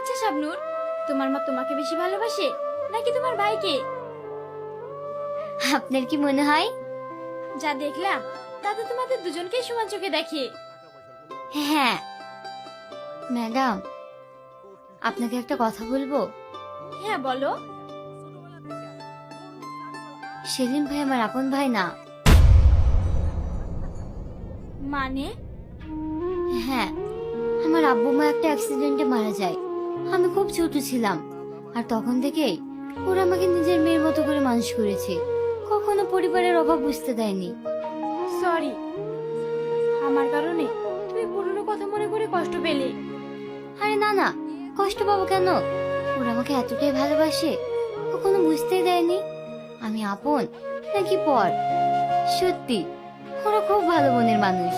আচ্ছা শাবনূর, তোমার মা তোমাকে বেশি ভালোবাসে নাকি তোমার ভাইকে? আপনার কি মনে হয়? যা দেখলাম তাতে তোমাদের দুজনকেই সমান চোখে দেখে। হ্যাঁ ম্যাডাম, আপনাকে একটা কথা বলবো। হ্যাঁ বলো। সেলিম ভাই আমার আপন ভাই না। মানে? হ্যাঁ, আমার আব্বু মা একটা অ্যাক্সিডেন্টে মারা যায়। আমি খুব ছোট ছিলাম, আর তখন থেকেই ওরা আমাকে নিজের মেয়ের মতো করে মানুষ করেছে। কখনো পরিবারের অভাব বুঝতে দেয়নি। সরি, আমার কারণে তুমি পুরনো কথা মনে করে কষ্ট পেলে। আরে না না, কষ্ট পাবো কেন? ওরা আমাকে এতটাই ভালোবাসে, কখনো বুঝতেই দেয়নি আমি আপন নাকি পর। সত্যি ওরা খুব ভালো মনের মানুষ।